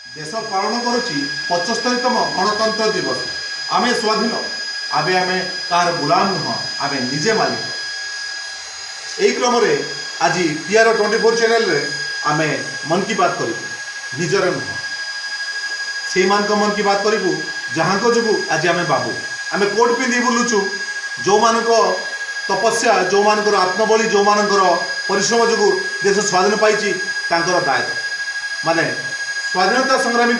देश पालन करुच्ची 75तम गणतंत्र दिवस। आमे स्वाधीन, आबे आमे कार गुलाम नुह, आमे निजे मालिक। यही क्रम आज TR24 चैनल रे आमे मन की बात करूँ, निजर नुह से मन की बात करूँ जहाँ जो आज आमे बाबू आमे कोट पिंधि बुलुचु। जो मान तपस्या, जो मान आत्मबली, जो मान परिश्रम जो देश स्वाधीन पाई दायित्व माने स्वाधीनता संग्रामी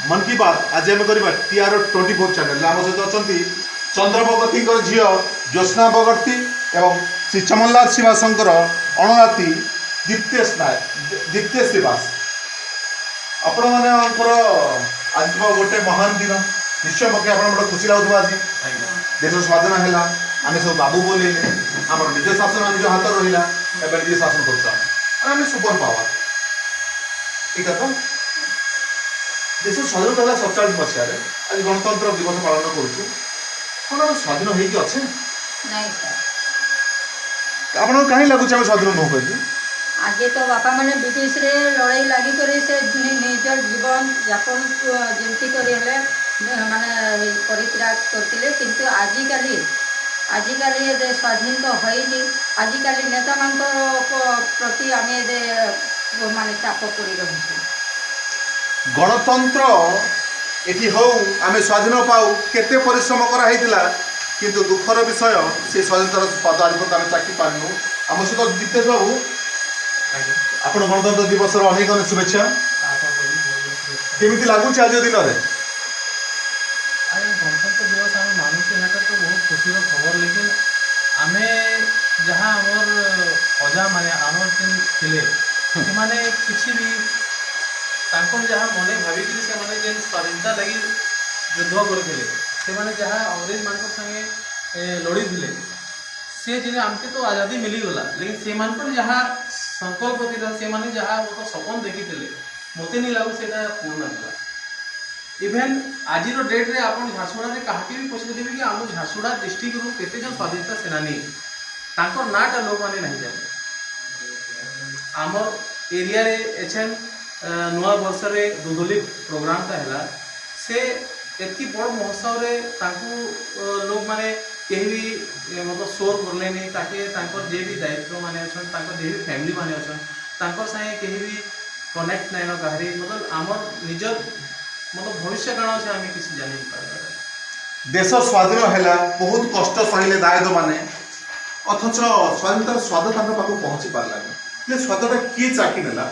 मन की बात आज आम करवा TR24 चैनल। आम सहित अच्छा चंद्र भगती झील ज्योत्ना भगती एवं श्री चमनलाल श्रीवासंकर अणनाती दीप्ते श्रीवास। आपण मैंने आज गोटे महान दिन निश्चय पक्ष आप खुशी लगुव। आज देश स्वाधीन है, आम सब बाबू बोले आम निज शासन निज हाथ रहा एवं निज शासन कर सुपर पावर ठीक है। तो देश स्वाधीनता है 47 मसीह आज गणतंत्र दिवस पालन करुँ कौन स्वाधीन होचे आप कहीं लगुच आम स्वाधीन नुह कह आगे तो बापा मैंने ब्रिटिश रे लड़ाई लगी कर से निजर जीवन यापन जमती कर माने परित्याग करते किंतु आजिकाली स्वाधीन तो होनी आजिकाली नेता मान प्रति आम माने चाप पड़ रही। गणतंत्र एटी हौ आमे स्वाधीन पाऊ केते परिश्रम कराइला किंतु दुखर विषय से स्वाधीनतार स्वाद आज पर्यंत आम चाखी पारनु। आम सहित दीप्तेश बाबू आपण गणतंत्र दिवस अनेक अनेक शुभेच्छा। केमिति लागुच आज दिन में आज गणतंत्र दिवस आम मानुचे यहाँ तो बहुत खुशी खबर, लेकिन आम जहाँ आमर अजा माने आमर थे किसी भी जहाँ मन भाविकी से स्वाधीनता लगी युद्ध करते जहाँ अंग्रेज मान संगे लड़ी थे से जिन आमके तो आज़ादी मिलीगला, लेकिन से जहाँ संकल्प थी से जहाँ मतलब सपन देखी मत नहीं लगू से पूर्ण है। इभेन आज डेट रे आप झारसुगुड़ा कहा भी पचारे कि आम झारसुगुड़ा डिस्ट्रिक्ट रू केते जन स्वाधीनता सेनानी नाटा लोक मैंने नहीं जाने। आमर एरिया रे एछन नुआ वर्ष रे दुदुली प्रोग्रामटा है से एति बड़ महोत्सव रे लोक माने कहीं भी मतलब शोर करले नहीं ताकि जे भी दायित्व माने अच्छा जे भी फैमिली माने अच्छा सागे कहीं भी कनेक्ट नहीं कहारी मतलब आमर निजर मतलब भविष्य काण अच्छे आम किसी जान पार। देश स्वाधीन है बहुत कष्ट सहिले दायित्व माने अथच स्वाधीनतार स्वाद पाक पहुँची पार्ला स्वादटा किए चाखी नेला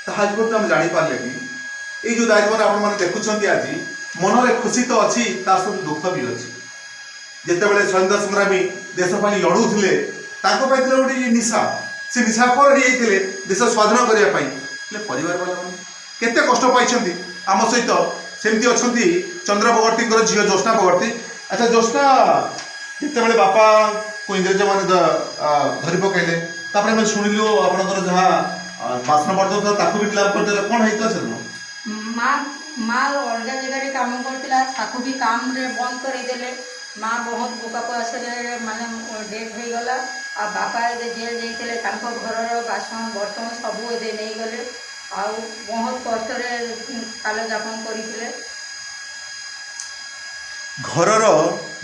आज पर्यंत आम जापारे कि ये जो दायित्व आप देखुं आज मन में खुशी तो अच्छी सहित दुख भी अच्छी। जितेबाला स्वतंत्रता संग्रामी देश लड़ुले गोटे निशा से निशा पर देश स्वाधीन करने परिवार वाला केते कष्ट पाई आम सहित सेमती अच्छा चंद्र भगती झील ज्योत्ना भगती। अच्छा ज्योत्ना जितेबाला बापा को इंग्रेज मैंने धरी पकड़े शुणिलु आपंकर जहाँ बासन बढ़ता था भी क्लास करते कौन होता से माँ अलग जगह काम करता भी काम रे बंद करदे। माँ बहुत बोका पयसरे माने डेथ हो गला आ बापा जेल जाते घर बासन बर्तन सबू नहीं गले आ बहुत कष्ट काल जापन करते। घरर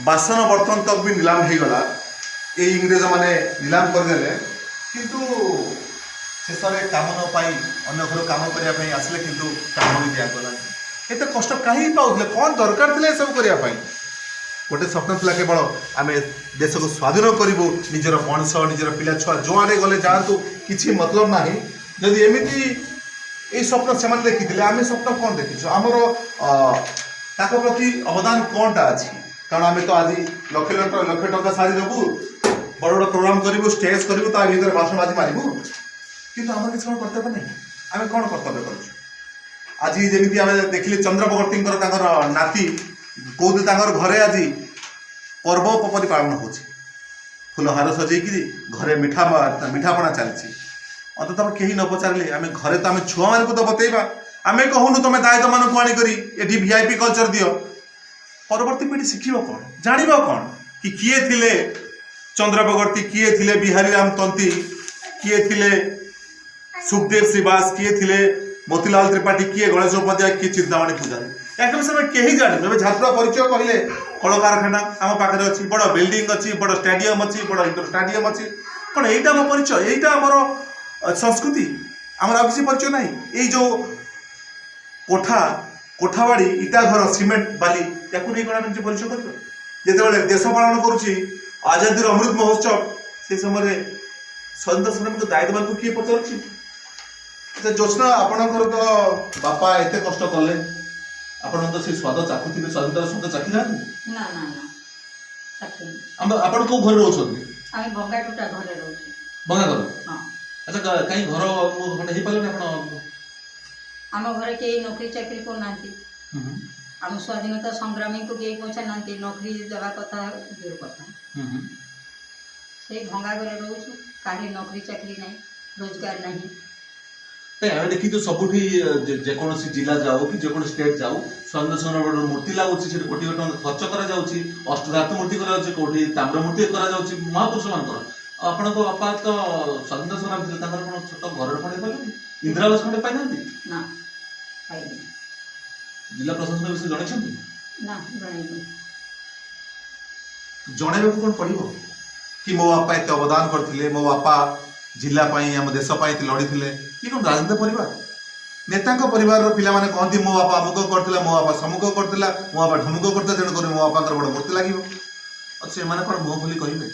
बासन बर्तन तक भी नीलाम हो गला ये इंग्रेज माने नीलाम करदे किंतु शेष में काम न पाई अन्य घर काम करने आसले किंतु काम भी दिगला एत कष्ट कहीं पाते कौन दरकार थे सब करने गोटे स्वप्न था केवल आम देश को स्वाधीन करूँ निजर मनीष निजर पिला छुआ जो आड़े गले जातु किसी मतलब ना जदि एमती ये स्वप्न से देखी आम स्वप्न कौन देखीचु आमर प्रति अवदान कौनटा अच्छी कारण आम तो आज लक्ष टका सारी देवु बड़ बड़ प्रोग्राम करूँ स्टेज करूँ भर भाषण बाजी मारू किंतु आम किसी कौन कर्तव्य नहीं आम कौन कर्तव्य कर आज जमी आम देखिले चंद्र भगती नाती कौन घरे आज पर्वपरी पालन हो फूल हार सजेकी घरे मिठापणा चलती अंत कहीं न पचारे आम घरे तो आम छुआ मान तो बतेबा आम कहूनु तुम दायित्व मान को आणिक ये VIP कल्चर दियो परवर्ती पीढ़ी शिख कौन जान कौन कि किए थिले चंद्र भगती किए थिले बिहारी राम तंती किए थिले सुखदेव श्रीवास किए थिले मोतीलाल त्रिपाठी किए गणेश उपाध्याय किए चिंतामणि पूजारी याके विषय में कहीं जानी एवं झारसुगुड़ा परिचय कहले कल कारखाना आम पाखे अच्छी बड़ बिल्डिंग अच्छी बड़ स्टाडियम अच्छी बड़ इंडोर स्टाडियम अच्छी कौन यहीटा आम परिचय यहीटा आमर संस्कृति आमर आ किसी परिचय ना ये जो कोठा कोठाबाड़ी इटा घर सीमेंट बाली या नहीं कौन आम परिचय कर जिते देश पालन करुच्ची आजादी अमृत महोत्सव से समय स्वतंत्र सेनानी को दायित्व को किए पचार ज्योत्ना आपणकर तो बापा एत कष्ट कले आपण तो से स्वाद चाखुवे स्वाधीनतार स्वाद चाखी ना ना ना ना चाखिनी आपण को घर रोचंती आमे भंगाटुटा घरे रहउछी बंगा घर हां अच्छा कहीं घर खंडे हे पालन आपण आम घरे के नौकरी चाकरी को नांती आम स्वाधीनता संग्रामी को के पछा नांती नौकरी देवा कथा दूर कथा से भंगा घरे रहउछु काहे नौकरी चाकरी नहीं रोजगार नहीं देखी तो सबुठी जेकोसी जिला जाओ कि जेकोसी स्टेट जाओ स्वाधीनता संग्राम मूर्ति लगुच कोटी कोटी खर्च कर अष्टधातु मूर्ति करोटी ताम्र मूर्ति कर महापुरुष मान आपण बापा तो स्वाधीनता संग्राम कौन छोट घर खंडे पाइल इंदिरा आवास खंडे पाई ना पाइनी जिला प्रशासन विषय जन ना जणैनी जन कौन पड़ो कि मो बापा एत अवदान करते मो बापा जिला आम देश लड़ी थे ये कौन राजनीति परिवार नेता परिवार पिला माने कहती मो बापा अमुक करथिला मो बापा समुक करथिला मो बापा ढमुक करता तेणुक मो बापा बड़ मूर्ति लगे अच्छे कौन मुह खोली कहे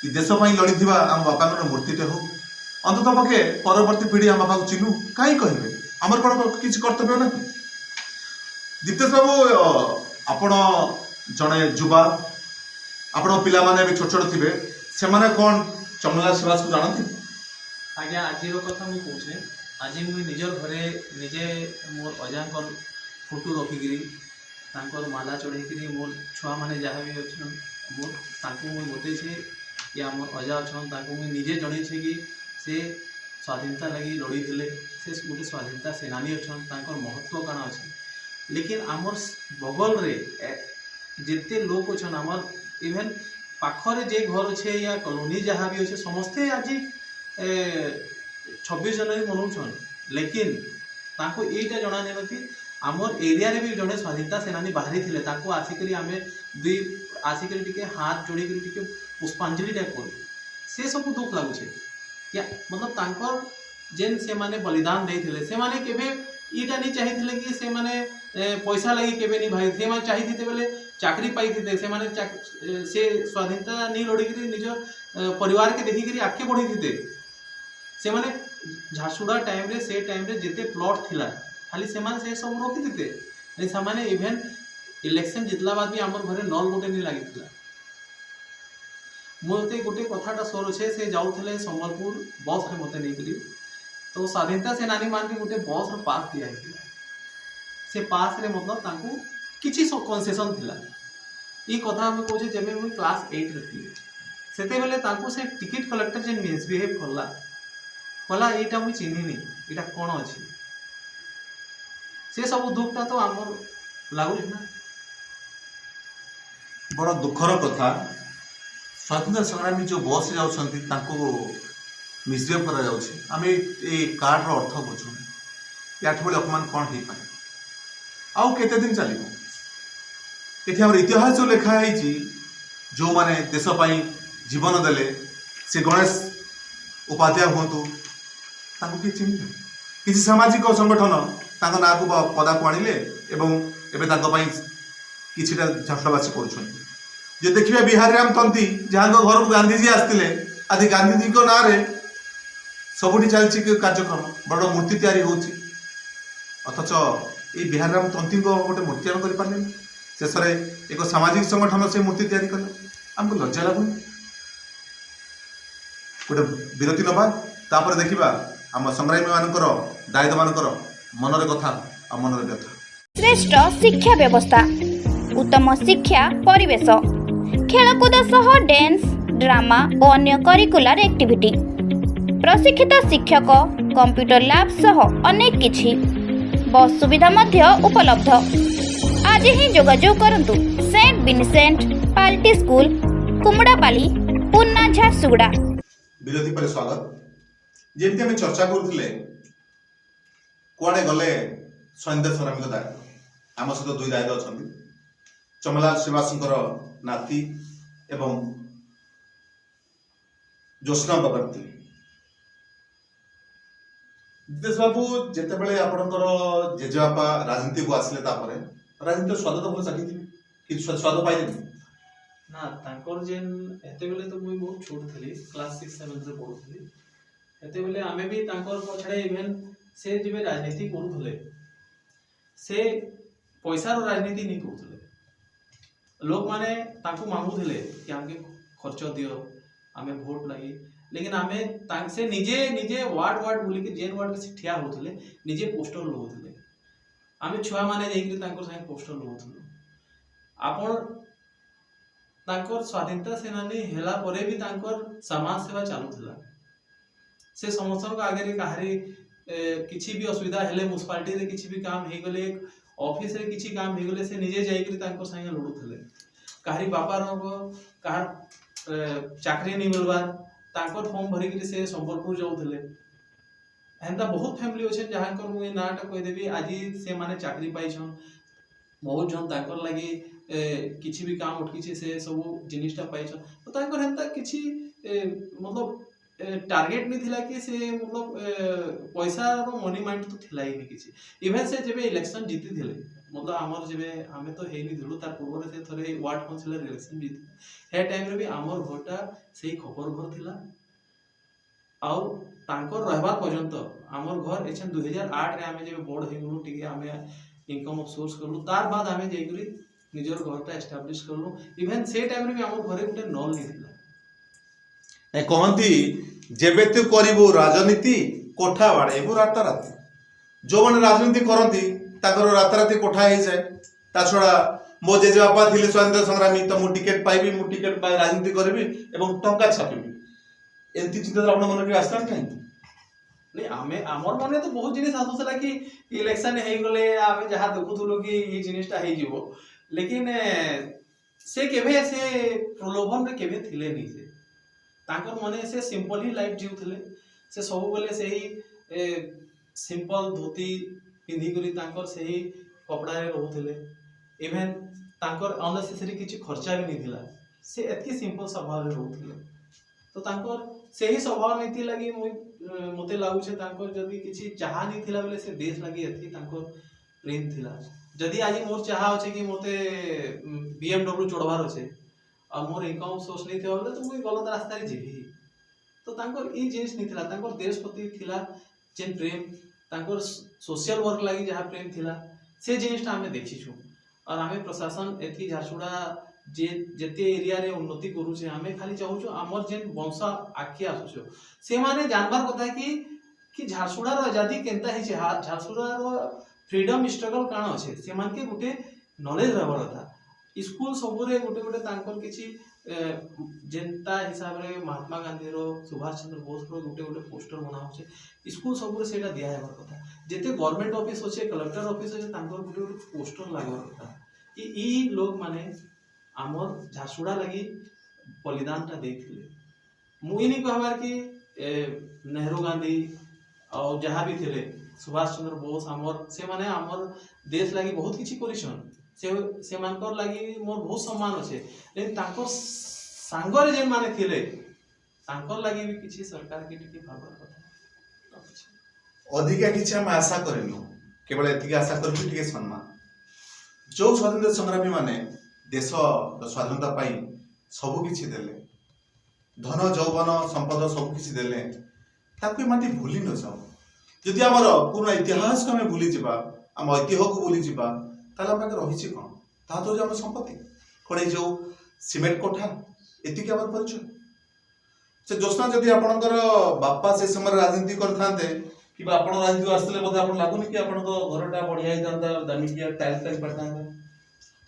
कि देश लड़ी आम बापा मूर्तिटे हो अंतत पक्षे परवर्ती पीढ़ी आम बापा को चिन्हू कहीं कहे आमर कौन किसी कर्तव्य ना दीप्तेश बाबू आपण जड़े युवा आपण पिला माने भी छोट छोट थे से कौन चमला शिवास को जानती आज्ञा आज कथा मुझे कहे आज मुझे निजर घरे निजे मोर अजांकर फोटो रखिकी माला चढ़ेकरी मोर छुआ मैंने जहाँ भी अच्छे मोर मुझे बतई या मोर अजा अच्छा मुझे निजे जड़े कि से स्वाधीनता लगी लड़ी थे से गोटे स्वाधीनता सेनानी अच्छा महत्व कण अच्छे लेकिन आमर बगल रे जिते लोग अच्छा आमर इवेन पाखरे जे घर अच्छे या कॉलोनी जहाँ भी अच्छे समस्ते आज 26 जनवरी मनाऊन लेकिन यहीटा जना नहीं आमर एरिया रे भी जड़े स्वाधीनता सेनानी बाहरी थे आसिक आम दुई आसिक हाथ जोड़ी पुष्पांजलि टाइप कर से सब दुख लगुचे क्या मतलब जेन से माने बलिदान देते से माने केबे ईटा नहीं चाहिए कि से माने पैसा लगी केबे नहीं भाई से माने चाहिए बेले चाकरी पाई थे से माने से स्वाधीनता नहीं लड़िकी निज परिवार के देखिक आगे बढ़ी थे से माने झारसुगुड़ा टाइम रे से टाइम रे जिते प्लॉट थिला खाली से माने से सब रोकी थे से माने इवेन इलेक्शन जितला बाद भी आमर घरे नल गोटे नहीं लगी मते गोटे कथाटा सर अच्छे से जाऊे सम्बलपुर बस रे मते नहीं तो स्वाधीनता सेनानी मान के गोटे बस पास दिया से पास रे मतलब किसी कनसेसन थिला ये कथा हमें कहे जब मुझे क्लास 8 रे थी सेते बेले से टिकट कलेक्टर जे मिसबिहेव कला कला एटा मुझे चिन्हिनी एटा कौन अच्छी से सब दुखटा तो आमर लगुच ना बड़ दुखर कथा स्वाधीनता संग्रामी जो बस जाऊँ मिसबिहेव कर आम ये कार्डर अर्थ बुझू या अपमान कौन हो पाए आउ केते दिन चलो ये आम इतिहास जो लिखाई जो माने देश जीवन देले से गणेश उपाध्याय हूँ किए चिन्ह किसी सामाजिक संगठन ना को पदा को आणिले किसी झारसुगुड़ावासी कर देखिए बिहार राम तंती जहाँ घर को गांधीजी आसते आज गांधीजी को ना सबुठी चलती कार्यक्रम बड़ मूर्ति तैयारी होची अथच ये बिहार राम तंती गोटे मूर्ति कर पारे शेष में एक सामाजिक संगठन से मूर्ति तैयारी कले आमको लज्जा लगुनि गोटे विरति नवा तापर देखा आम संग्रामी मानकर दायित्व मानकर मनर कथा आ मनर व्यथा श्रेष्ठ शिक्षा व्यवस्था उत्तम शिक्षा परिवेश खेलकूद सह डांस ड्रामा और अन्य करिकुलर एक्टिविटी प्रशिक्षित शिक्षक कंप्यूटर लैब सह अनेक किछि बस सुविधा मध्य उपलब्ध आज ही जोगाजोग करंतु सेंट विनसेंट पाल्टी स्कूल कुमड़ापाली पुन्ना झारसुगुड़ा विरोधी पर स्वागत जेमती आम चर्चा करुले କୁଆଡ଼େ ଗଲେ ସ୍ୱୟଂ ସଂଗ୍ରାମୀଙ୍କ ଦାୟିତ୍ୱ। ଆମ ସହିତ ଦୁଇ ଦାୟିତ୍ୱ ଅଛନ୍ତି, ଚମଲାଲ ଶ୍ରୀବାସଙ୍କର ନାତି ଏବଂ ଜ୍ୟୋତ୍ସ୍ନା ବଗର୍ତ୍ତୀ। ଦିତେଶ ବାବୁ, ଯେତେବେଳେ ଆପଣଙ୍କର ଜେଜେବାପା ରାଜନୀତିକୁ ଆସିଲେ, ତାପରେ ରାଜନୀତିର ସ୍ୱାଦ ତ ଭଲ ଚାଖିଥିବେ, କିଛି ସ୍ୱାଦ ପାଇଲେନି? ନା ତାଙ୍କର ଯେନ୍ ହେତେବେଲେ ତ ମୁଇଁ ବହୁତ ଛୋଟ ଥିଲି, କ୍ଲାସ୍ 6-7 ରେ ପଢୁଥିଲି। ହେତେବେଲେ ଆମେ ବି ତାଙ୍କର ପଛରେ ଇଭେନ୍ ସେ ଯେବେ ରାଜନୀତି କରୁଥିଲେ, ସେ ପଇସାର ରାଜନୀତି नहीं କରୁଥିଲେ। ଲୋକମାନେ ତାଙ୍କୁ ମାଗୁଥିଲେ କି ଆମକେ ଖର୍ଚ୍ଚ ଦିଅ, ଆମେ ଭୋଟ ଲାଗି। लेकिन आमे से निजे निजे वार्ड बुलिक जेन वार्ड से ठिया होते निजे पोस्टर लगाते आमे छुआ माने जाइकरी तांकर संगे पोस्टर लगाउथुलु। आपण तांकर स्वाधीनता सेनानी हेला परे भी तांकर समाज सेवा चालू थिला। से समस्त को आगे कहारी किछि भी असुविधा हेले म्युनिसिपालिटी रे किछि भी काम हे गले ऑफिस रे किछि काम हे गले से निजे जाइकरी तांकर संगे लड़ुथले। कहारी बापा रो कहार चाकरी नहीं मिलबा तांकर फॉर्म भरी के से संबलपुर जाउथले। एंता बहुत फैमिली अछि जहां कर मुई नाटा कहि देबी आज से माने चाकरी पाइ छन बहुत जन तांकर लागि किछि भी काम उठकी से सब जिनिसटा पाइ छन। तो तांकर हेंता किछि मतलब टारगेट नहीं थिला कि से मतलब पैसा रो मनी माइंड तो थिला ही नहीं किछि। इवन से जेबे इलेक्शन जीति थिले मतलब हमर जेबे हमें तो हेनी दिलु तार पूर्व से थरे वार्ड काउंसिलर इलेक्शन जीति हे टाइम रे भी हमर घरटा सेही खबर घर थिला। आउ तांकर रहबा पर्यंत हमर घर एछन 2008 रे हमें जेबे बोर्ड हे गलु टिके हमें इनकम ऑफ सोर्स करलु तार बाद हमें जेकरी निजर घरटा एस्टैब्लिश करलु। इवन से टाइम रे भी हमर घरे गुटे नल नहीं थिला। ए कहंती जेबे तू करिबो राजनीति कोठा बाड़ेबो राता राती। जो माने राजनीति करंती ताकर राता राती कोठा हे जाय। ता छडा मो जेजेबापा थिले स्वाधीनता संग्रामी तो मु टिकट पाइबी मु टिकट पाइ राजनीति करबी एवं टंका छापिबी एंती चिंता आपण मन के आस्था नहीं। नहीं आमे हमर माने तो बहुत जिनिस आसुसला कि इलेक्शन हे गले आमे जहा देखुथुलो कि ई जिनिसटा हे जिवो। लेकिन से केबे से प्रलोभन रे केबे थिले नहीं। से तांकर मने से सिंपल ही लाइफ जीउथले। से सब बेले सेही सिंपल धोती पिंधी करी तांकर सेही कपड़ा रे रहउथले। इवन तांकर अननेसेसरी किछि खर्चा भी नहीं थिला। से एतकी सिंपल स्वभाव रे रहउथले। तो तांकर सेही स्वभाव नीति लगी मते लागु छे तांकर जदी किछि चाहा नहीं थिला बेले से देश लगी एतकी तांकर प्रेम थिला। जदी आज मोर चाहा होचे कि मते BMW चढ़वार होचे और मोर इनकम सोर्स नहीं थिया बेले तो मुई गलत रास्ता रे जेबी। तो तांकर ई जिनिस नहीं थिला। तांकर देश प्रति थिला जेन प्रेम तांकर सोशल वर्क लगी जहा प्रेम थिला से जिनिसटा हमें देखि छु। और हमें प्रशासन एथी झारसुड़ा जे जते एरिया रे उन्नति करू छे हमें खाली चाहू छु हमर जेन वंश आखि आसु छु से माने जानबार कथा कि झारसुड़ा रो आजादी केनता हे छे झारसुड़ा रो फ्रीडम स्ट्रगल काण अछि से मान के गुटे नॉलेज रहबार कथा। स्कूल सबरे गुटे गुटे तांकर किछि जनता हिसाब रे महात्मा गांधी रो सुभाष चंद्र बोस रो गुटे गुटे पोस्टर बना होचे स्कूल सबरे सेटा दिया हेबार कथा। जेते गवर्नमेंट ऑफिस होचे कलेक्टर ऑफिस होचे तांकर गुटे गुटे पोस्टर लागबार कथा कि ई लोग माने आमर झारसुड़ा लगी बलिदान टा देथिले। मुई नहीं कहबार कि नेहरू गांधी और जहाँ भी थिले सुभाष चंद्र बोस आमर से माने आमर देश लगी बहुत किछि करिसन से मानकर लगी मोर बहुत सम्मान अच्छे। लेकिन तांकर सांगरे जेन माने थिले तांकर लगी भी किछि सरकार के टिके भाबर कथा अधिका किछि हम आशा करिनु केवल एतिके आशा करबी टिके सम्मान। जो स्वाधीनता संग्रामी माने देश स्वाधीनता पाई सब किछि देले धन जौवन संपद सब किछि देले ताकू माटी भूली न जाओ। यदि हमर पूर्ण इतिहास को हमें भूली जिबा हम ऐतिह्य को भूली जिबा ताला हम रही छी कोन ता तो हम संपत्ति कोडे जो सीमेंट कोठा एतिके हमर परिचय। से जोस्ना जदि आपनकर बापा से समय राजनीति करथांते कि आपण राजनीति आसले बोधे आपण लागुनी कि आपण घरटा बढ़िया ही जानता दामिकिया टाइल्स टाइल पड़तांता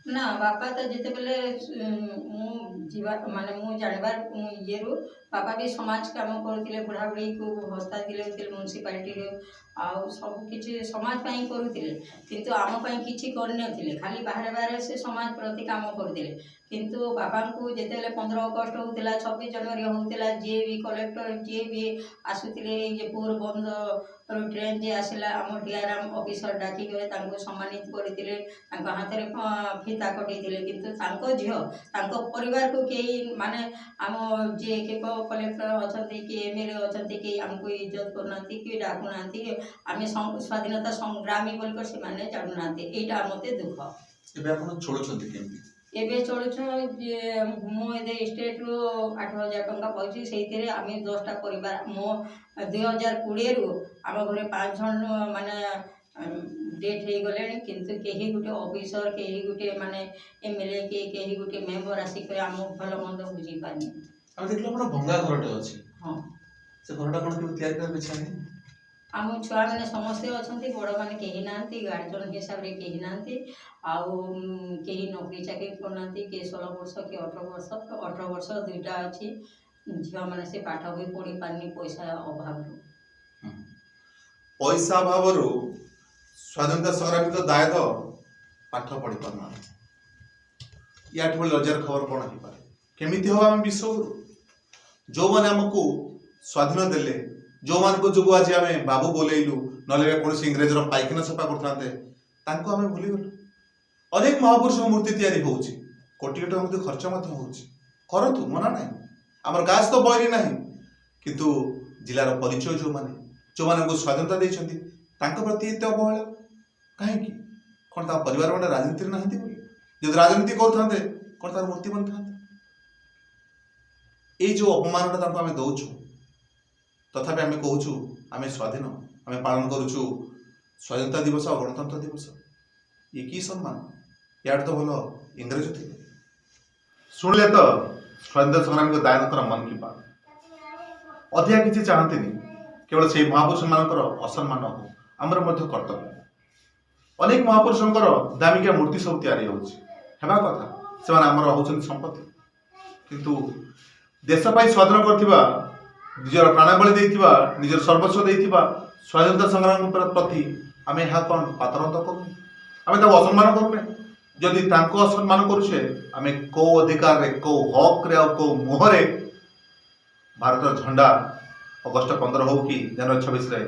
ना बापा तो जिते बेले मु जीवा माने मु जानबार ये रो बापा भी समाज काम करथिले बुढ़ा बुढ़ी को भत्ता दिले म्युनिसिपालिटी रे आ सब किछि समाज पई करूथिले किंतु आम पई किछि करने थिले खाली बाहर बाहर से समाज प्रति काम करथिले କିନ୍ତୁ ବାପାଙ୍କୁ ଯେତେବେଳେ 15 ଅଗଷ୍ଟ ହେଉଥିଲା, 26 ଜାନୁଆରୀ ହେଉଥିଲା, ଯିଏ ବି କଲେକ୍ଟର ଯିଏ ବି ଆସୁଥିଲେ, ଏଇ ଯେ ପୋରବନ୍ଦର ଟ୍ରେନ୍ ଯେ ଆସିଲା, ଆମ DRM ଅଫିସର ଡାକିକରି ତାଙ୍କୁ ସମ୍ମାନିତ କରିଥିଲେ, ତାଙ୍କ ହାତରେ ଫିତା କଟେଇଥିଲେ। କିନ୍ତୁ ତାଙ୍କ ଝିଅ, ତାଙ୍କ ପରିବାରକୁ କେହି ମାନେ ଆମ ଯିଏ କି କଲେକ୍ଟର ଅଛନ୍ତି କି MLA ଅଛନ୍ତି, କେହି ଆମକୁ ଇଜ୍ଜତ କରୁନାହାନ୍ତି କି ଡାକୁନାହାନ୍ତି, ଆମେ ସ୍ୱାଧୀନତା ସଂଗ୍ରାମୀ ବୋଲିକରି ସେମାନେ ଜାଣୁନାହାନ୍ତି। ଏଇଟା ମୋତେ ଦୁଃଖ। ଏବେ ଆପଣ ଚଳୁଛନ୍ତି କେମିତି? ଏବେ ଚଳୁଛୁ ମୁଁ ଏବେ ଷ୍ଟେଟ୍ରୁ 8,000 ଟଙ୍କା ପାଉଛି। ସେଇଥିରେ ଆମେ 10ଟା ପରିବାର, ମୋ 2020ରୁ ଆମ ଘରେ 5 ଜଣ ମାନେ ଡେଥ୍ ହେଇଗଲେଣି, କିନ୍ତୁ କେହି ଗୋଟେ ଅଫିସର, କେହି ଗୋଟେ ମାନେ MLA, କେହି ଗୋଟେ ମେମ୍ବର ଆସିକରି ଆମ ଭଲ ମନ୍ଦ ବୁଝିପାରିନି। ଆମେ ଦେଖିଲୁ ଆପଣ ଭଙ୍ଗା ଘରଟେ ଅଛି, ହଁ, ସେ ଘରଟା କ'ଣ କେମିତି ତିଆରି କରିବାକୁ ଇଚ୍ଛା ନାହିଁ? ଆମ ଛୁଆମାନେ ସମସ୍ତେ ଅଛନ୍ତି, ବଡ଼ମାନେ କେହି ନାହାନ୍ତି, ଗାର୍ଜନ ହିସାବରେ କେହି ନାହାନ୍ତି, ଆଉ କେହି ନୌକରି ଚାକିରି କରୁନାହାନ୍ତି, କିଏ 16 ବର୍ଷ କି 18 ବର୍ଷ 2ଟା ଅଛି। ଝିଅମାନେ ସେ ପାଠ ବି ପଢ଼ି ପାରିନି ପଇସା ଅଭାବରୁ। ପଇସା ଅଭାବରୁ ସ୍ୱାଧୀନତା ସଂଗ୍ରାମୀ ତ ଦାୟଦ ପାଠ ପଢ଼ି ପାରୁନାହାନ୍ତି। ୟାଠୁ ଭଳି ଲଜ୍ଜାର ଖବର କ'ଣ ହେଇପାରେ? କେମିତି ହବ ଆମେ ବିଶ୍ୱରୁ? ଯେଉଁମାନେ ଆମକୁ ସ୍ୱାଧୀନ ଦେଲେ, ଯେଉଁମାନଙ୍କ ଯୋଗୁଁ ଆଜି ଆମେ ବାବୁ ବୋଲେଇଲୁ, ନହେଲେ କୌଣସି ଇଂରେଜର ପାଇଖାନା ସଫା କରୁଥାନ୍ତେ, ତାଙ୍କୁ ଆମେ ଭୁଲିଗଲୁ। ଅନେକ ମହାପୁରୁଷଙ୍କ ମୂର୍ତ୍ତି ତିଆରି ହେଉଛି, କୋଟି କୋଟି ଟଙ୍କା ମଧ୍ୟ ଖର୍ଚ୍ଚ ମଧ୍ୟ ହେଉଛି। କରନ୍ତୁ, ମନା ନାହିଁ। ଆମର ଗାছ ତ ବୈରୀ ନାହିଁ, କିନ୍ତୁ ଜିଲ୍ଲାର ପରିଚୟ ଯେଉଁମାନଙ୍କୁ ସ୍ୱାଧୀନତା ଦେଇଛନ୍ତି, ତାଙ୍କ ପ୍ରତି ଏତେ ଅବହେଳା କାହିଁକି? କ'ଣ ତାଙ୍କ ପରିବାର ମାନେ ରାଜନୀତିରେ ନାହାନ୍ତି ବୋଲି? ଯଦି ରାଜନୀତି କରୁଥାନ୍ତେ, କ'ଣ ତାର ମୂର୍ତ୍ତି ବନିଥାନ୍ତେ? ଏଇ ଯେଉଁ ଅପମାନଟା ତାଙ୍କୁ ଆମେ ଦେଉଛୁ, ତଥାପି ଆମେ କହୁଛୁ ଆମେ ସ୍ୱାଧୀନ, ଆମେ ପାଳନ କରୁଛୁ ସ୍ୱାଧୀନତା ଦିବସ ଆଉ ଗଣତନ୍ତ୍ର ଦିବସ। ଇଏ କି ସମ୍ମାନ? ୟାଠୁ ତ ଭଲ ଇଂରେଜ ଥିଲେ। ଶୁଣିଲେ ତ ସ୍ୱାଧୀନତା ସଂଗ୍ରାମୀଙ୍କ ଦାୟନଙ୍କର ମନ କି ବାତ। ଅଧିକା କିଛି ଚାହାନ୍ତିନି, କେବଳ ସେଇ ମହାପୁରୁଷମାନଙ୍କର ଅସମ୍ମାନ ହଉ। ଆମର ମଧ୍ୟ କର୍ତ୍ତବ୍ୟ। ଅନେକ ମହାପୁରୁଷଙ୍କର ଦାମିକିଆ ମୂର୍ତ୍ତି ସବୁ ତିଆରି ହେଉଛି, ହେବା କଥା, ସେମାନେ ଆମର ହେଉଛନ୍ତି ସମ୍ପତ୍ତି। କିନ୍ତୁ ଦେଶ ପାଇଁ ସ୍ୱାଧୀନ କରିଥିବା, ନିଜର ପ୍ରାଣବଳି ଦେଇଥିବା, ନିଜର ସର୍ବସ୍ୱ ଦେଇଥିବା ସ୍ୱାଧୀନତା ସଂଗ୍ରାମ ପ୍ରତି ଆମେ ଏହା କ'ଣ ପାତରଅନ୍ତ କରୁନୁ? ଆମେ ତାକୁ ଅସମ୍ମାନ କରୁନେ? ଯଦି ତାଙ୍କୁ ଅସମ୍ମାନ କରୁଛେ, ଆମେ କେଉଁ ଅଧିକାରରେ, କେଉଁ ହକରେ ଆଉ କେଉଁ ମୁହଁରେ ଭାରତର ଝଣ୍ଡା ଅଗଷ୍ଟ 15 ହଉ କି ଜାନୁଆରୀ 26ରେ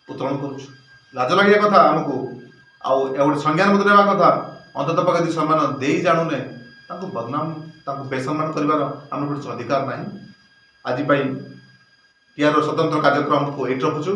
ଉତ୍ତୋଳନ କରୁଛୁ? ଲାଜ ଲାଗିବା କଥା ଆମକୁ। ଆଉ ଏ ଗୋଟେ ସଂଜ୍ଞାନ ମଧ୍ୟ ନେବା କଥା। ଅନ୍ତତଃ ପକ୍ଷେ ଯଦି ସମ୍ମାନ ଦେଇ ଜାଣୁନେ, ତାଙ୍କୁ ବଦନାମ, ତାଙ୍କୁ ବେସମ୍ମାନ କରିବାର ଆମର କିଛି ଅଧିକାର ନାହିଁ। ଆଜି ପାଇଁ ଟିଆର୍ର ସ୍ୱତନ୍ତ୍ର କାର୍ଯ୍ୟକ୍ରମକୁ ଏଇଠି ରଖୁଛୁ।